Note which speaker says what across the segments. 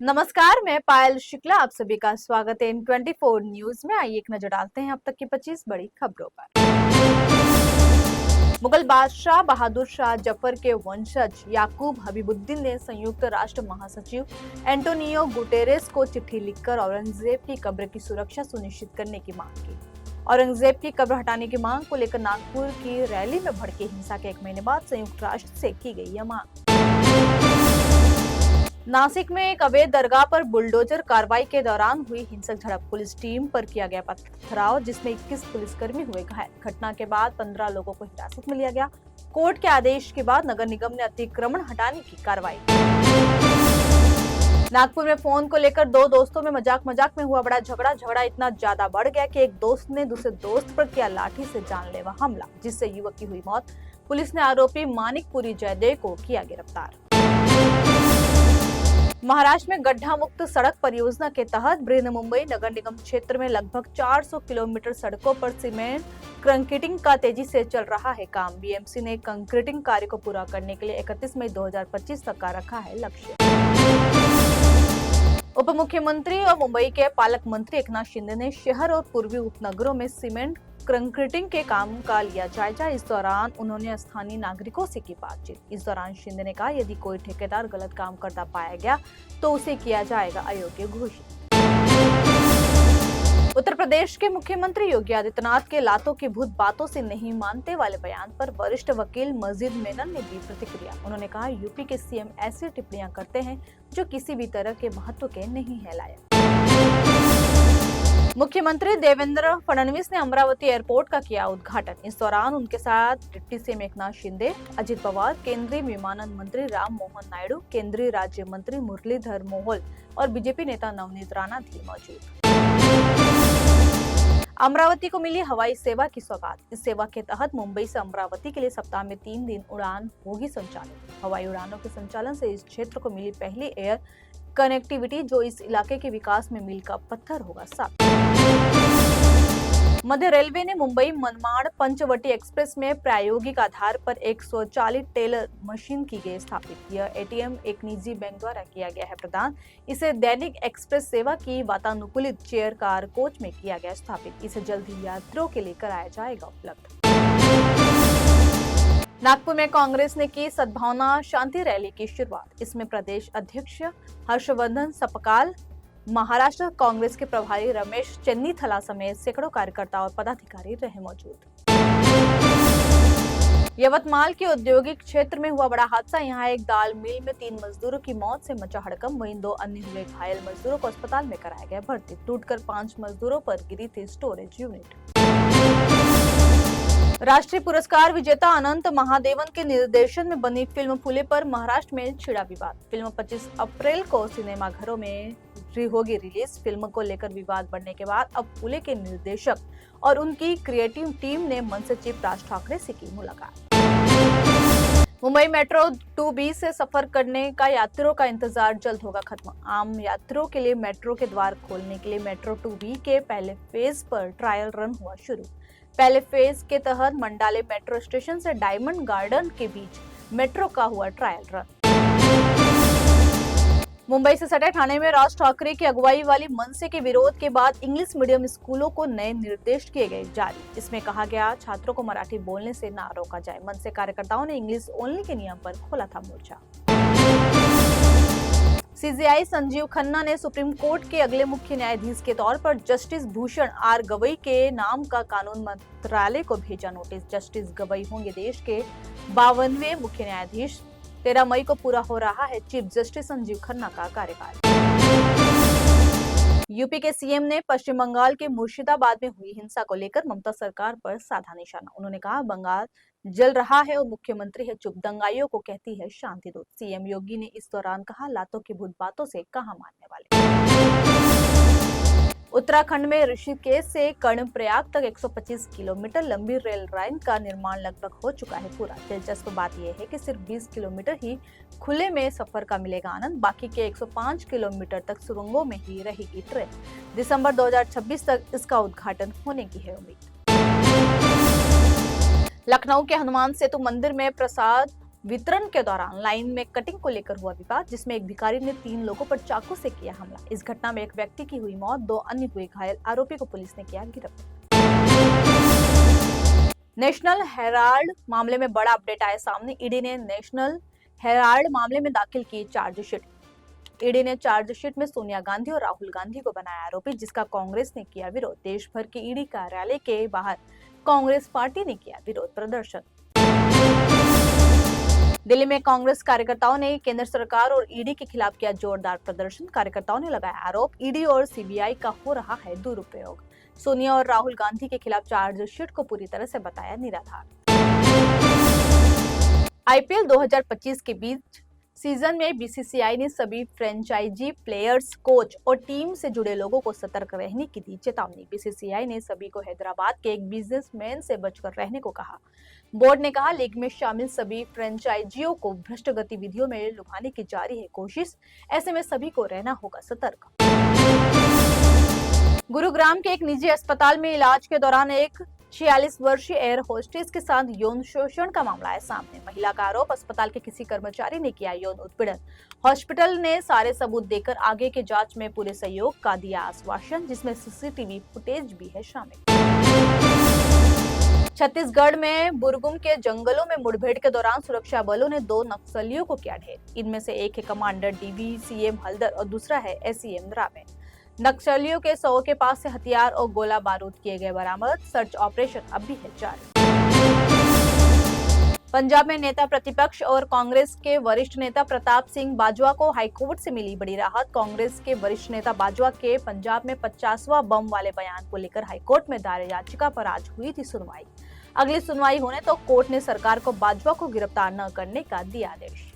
Speaker 1: नमस्कार, मैं पायल शुक्ला। आप सभी का स्वागत है N24 न्यूज में। आइए एक नजर डालते हैं अब तक की 25 बड़ी खबरों पर। मुगल बादशाह बहादुर शाह जफर के वंशज याकूब हबीबुद्दीन ने संयुक्त राष्ट्र महासचिव एंटोनियो गुटेरेस को चिट्ठी लिखकर औरंगजेब की कब्र की सुरक्षा सुनिश्चित करने की मांग की। औरंगजेब की कब्र हटाने की मांग को लेकर नागपुर की रैली में भड़की हिंसा के एक महीने बाद संयुक्त राष्ट्र से की गई यह मांग। नासिक में एक अवैध दरगाह पर बुलडोजर कार्रवाई के दौरान हुई हिंसक झड़प, पुलिस टीम पर किया गया पथराव जिसमें 21 पुलिसकर्मी हुए घायल। घटना के बाद 15 लोगों को हिरासत में लिया गया। कोर्ट के आदेश के बाद नगर निगम ने अतिक्रमण हटाने की कार्रवाई की। नागपुर में फोन को लेकर दो दोस्तों में मजाक में हुआ बड़ा झगड़ा इतना ज्यादा बढ़ गया कि एक दोस्त ने दूसरे दोस्त पर किया लाठी से जानलेवा हमला, जिससे युवक की हुई मौत। पुलिस ने आरोपी मानिकपुरी जयदेव को किया गिरफ्तार। महाराष्ट्र में गड्ढा मुक्त सड़क परियोजना के तहत बृहन मुंबई नगर निगम क्षेत्र में लगभग 400 किलोमीटर सड़कों पर सीमेंट कंक्रीटिंग का तेजी से चल रहा है काम। बीएमसी ने कंक्रीटिंग कार्य को पूरा करने के लिए 31 मई 2025 तक का रखा है लक्ष्य। उप मुख्यमंत्री और मुंबई के पालक मंत्री एकनाथ शिंदे ने शहर और पूर्वी उपनगरों में सीमेंट कंक्रीटिंग के काम का लिया जायजा। इस दौरान उन्होंने स्थानीय नागरिकों से की बातचीत। इस दौरान शिंदे ने कहा, यदि कोई ठेकेदार गलत काम करता पाया गया तो उसे किया जाएगा अयोग्य घोषित। उत्तर प्रदेश के मुख्यमंत्री योगी आदित्यनाथ के लातों की भूत बातों से नहीं मानते वाले बयान पर वरिष्ठ वकील मजीद मेनन ने दी प्रतिक्रिया। उन्होंने कहा, यूपी के सीएम ऐसी टिप्पणियां करते हैं जो किसी भी तरह के महत्व के नहीं है लायक। मुख्यमंत्री देवेंद्र फडणवीस ने अमरावती एयरपोर्ट का किया उद्घाटन। इस दौरान उनके साथ डिप्टी सीएम एकनाथ शिंदे, अजित पवार, केंद्रीय विमानन मंत्री राम मोहन नायडू, केंद्रीय राज्य मंत्री मुरलीधर मोहोल और बीजेपी नेता नवनीत राणा भी मौजूद। अमरावती को मिली हवाई सेवा की सौगात। इस सेवा के तहत मुंबई से अमरावती के लिए सप्ताह में 3 दिन उड़ान होगी संचालित। हवाई उड़ानों के संचालन से इस क्षेत्र को मिली पहली एयर कनेक्टिविटी, जो इस इलाके के विकास में मील का पत्थर होगा साबित। मध्य रेलवे ने मुंबई मनमाड़ पंचवटी एक्सप्रेस में प्रायोगिक आधार पर एक स्वचालित टेलर मशीन की गई स्थापित। यह एटीएम एक निजी बैंक द्वारा किया गया है प्रदान। इसे दैनिक एक्सप्रेस सेवा की वातानुकूलित चेयर कार कोच में किया गया स्थापित। इसे जल्द ही यात्रियों के लिए कराया जाएगा उपलब्ध। नागपुर में कांग्रेस ने की सद्भावना शांति रैली की शुरुआत। इसमें प्रदेश अध्यक्ष हर्षवर्धन सपकाल, महाराष्ट्र कांग्रेस के प्रभारी रमेश चेन्नीथला समेत सैकड़ों कार्यकर्ता और पदाधिकारी रहे मौजूद। यवतमाल के औद्योगिक क्षेत्र में हुआ बड़ा हादसा। यहाँ एक दाल मिल में 3 मजदूरों की मौत से मचा हड़कंप। वहीं 2 अन्य हुए घायल मजदूरों को अस्पताल में कराया गया भर्ती। टूटकर 5 मजदूरों पर गिरी थी स्टोरेज यूनिट। राष्ट्रीय पुरस्कार विजेता अनंत महादेवन के निर्देशन में बनी फिल्म फूले पर महाराष्ट्र में छिड़ा विवाद। फिल्म 25 अप्रैल को सिनेमाघरों में होगी रिलीज। फिल्म को लेकर विवाद बढ़ने के बाद अब फूले के निर्देशक और उनकी क्रिएटिव टीम ने मंच चीफ राज ठाकरे से की मुलाकात। मुंबई मेट्रो 2B से सफर करने का यात्रियों का इंतजार जल्द होगा खत्म। आम यात्रियों के लिए मेट्रो के द्वार खोलने के लिए मेट्रो 2B के पहले फेज पर ट्रायल रन हुआ शुरू। पहले फेज के तहत मंडाले मेट्रो स्टेशन से डायमंड गार्डन के बीच मेट्रो का हुआ ट्रायल रन। मुंबई से सटे ठाणे में राज ठाकरे की अगुवाई वाली मनसे के विरोध के बाद इंग्लिश मीडियम स्कूलों को नए निर्देश किए गए जारी। इसमें कहा गया, छात्रों को मराठी बोलने से ना रोका जाए। मनसे कार्यकर्ताओं ने इंग्लिश ओनली के नियम पर खोला था मोर्चा। सीजेआई संजीव खन्ना ने सुप्रीम कोर्ट के अगले मुख्य न्यायाधीश के तौर पर जस्टिस भूषण आर गवई के नाम का कानून मंत्रालय को भेजा नोटिस। जस्टिस गवई होंगे देश के 52वें मुख्य न्यायाधीश। 13 मई को पूरा हो रहा है चीफ जस्टिस संजीव खन्ना का कार्यकाल। यूपी के सीएम ने पश्चिम बंगाल के मुर्शिदाबाद में हुई हिंसा को लेकर ममता सरकार पर साधा निशाना। उन्होंने कहा, बंगाल जल रहा है और मुख्यमंत्री है चुप, दंगाइयों को कहती है शांति दूत। सीएम योगी ने इस दौरान कहा, लातों की भूत बातों से कहां मानने वाले। उत्तराखंड में ऋषिकेश से कर्णप्रयाग तक 125 किलोमीटर लंबी रेल लाइन का निर्माण लगभग हो चुका है पूरा। दिलचस्प बात यह है कि सिर्फ 20 किलोमीटर ही खुले में सफर का मिलेगा आनंद। बाकी के 105 किलोमीटर तक सुरंगों में ही रहेगी ट्रेन। दिसंबर 2026 तक इसका उद्घाटन होने की है उम्मीद। लखनऊ के हनुमान सेतु मंदिर में प्रसाद वितरण के दौरान लाइन में कटिंग को लेकर हुआ विवाद, जिसमें एक भिखारी ने 3 लोगों पर चाकू से किया हमला। इस घटना में एक व्यक्ति की हुई मौत, 2 अन्य हुए घायल। आरोपी को पुलिस ने किया गिरफ्तार। नेशनल हेराल्ड मामले में बड़ा अपडेट आया सामने। ईडी ने नेशनल हेराल्ड मामले में दाखिल की चार्जशीट। ईडी ने चार्जशीट में सोनिया गांधी और राहुल गांधी को बनाया आरोपी, जिसका कांग्रेस ने किया विरोध। देश भर के ईडी कार्यालय के बाहर कांग्रेस पार्टी ने किया विरोध प्रदर्शन। दिल्ली में कांग्रेस कार्यकर्ताओं ने केंद्र सरकार और ईडी के खिलाफ किया जोरदार प्रदर्शन। कार्यकर्ताओं ने लगाया आरोप, ईडी और सीबीआई का हो रहा है दुरुपयोग। सोनिया और राहुल गांधी के खिलाफ चार्जशीट को पूरी तरह से बताया निराधार। आईपीएल 2025 के बीच सीजन में बीसीसीआई ने सभी फ्रेंचाइजी प्लेयर्स, कोच और टीम से जुड़े लोगों को सतर्क रहने की दी चेतावनी। बीसीसीआई ने सभी को हैदराबाद के एक बिजनेसमैन से बचकर रहने को कहा। बोर्ड ने कहा, लीग में शामिल सभी फ्रेंचाइजियों को भ्रष्ट गतिविधियों में लुभाने की जारी है कोशिश, ऐसे में सभी को रहना होगा सतर्क। गुरुग्राम के एक निजी अस्पताल में इलाज के दौरान एक 46 वर्षीय एयर होस्टेस के साथ यौन शोषण का मामला है सामने। महिला का आरोप, अस्पताल के किसी कर्मचारी ने किया यौन उत्पीड़न। हॉस्पिटल ने सारे सबूत देकर आगे के जांच में पूरे सहयोग का दिया आश्वासन, जिसमें सीसीटीवी फुटेज भी है शामिल। छत्तीसगढ़ में बुरगुम के जंगलों में मुठभेड़ के दौरान सुरक्षा बलों ने 2 नक्सलियों को किया ढेर। इनमें से एक है कमांडर डीवीसीएम हल्दर और दूसरा है एसईएम रावे। नक्सलियों के 100 के पास से हथियार और गोला बारूद किए गए बरामद। सर्च ऑपरेशन अब भी है जारी। पंजाब में नेता प्रतिपक्ष और कांग्रेस के वरिष्ठ नेता प्रताप सिंह बाजवा को हाईकोर्ट से मिली बड़ी राहत। कांग्रेस के वरिष्ठ नेता बाजवा के पंजाब में 50वां बम वाले बयान को लेकर हाईकोर्ट में दायर याचिका पर आज हुई थी सुनवाई। अगली सुनवाई होने तो कोर्ट ने सरकार को बाजवा को गिरफ्तार न करने का दिया आदेश।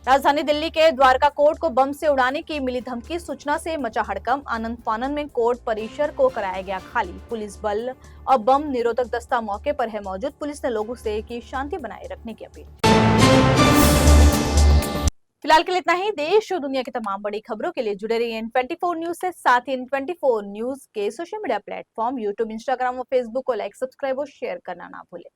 Speaker 1: राजधानी दिल्ली के द्वारका कोर्ट को बम से उड़ाने की मिली धमकी, सूचना से मचा हड़कंप। आनंद फानन में कोर्ट परिसर को कराया गया खाली। पुलिस बल और बम निरोधक दस्ता मौके पर है मौजूद। पुलिस ने लोगों से की शांति बनाए रखने की अपील। फिलहाल के लिए इतना ही। देश और दुनिया की तमाम बड़ी खबरों के लिए जुड़े रहिए N24 न्यूज से। साथ ही N24 न्यूज के social media platform YouTube, Instagram और फेसबुक को लाइक, सब्सक्राइब और शेयर करना ना भूलें।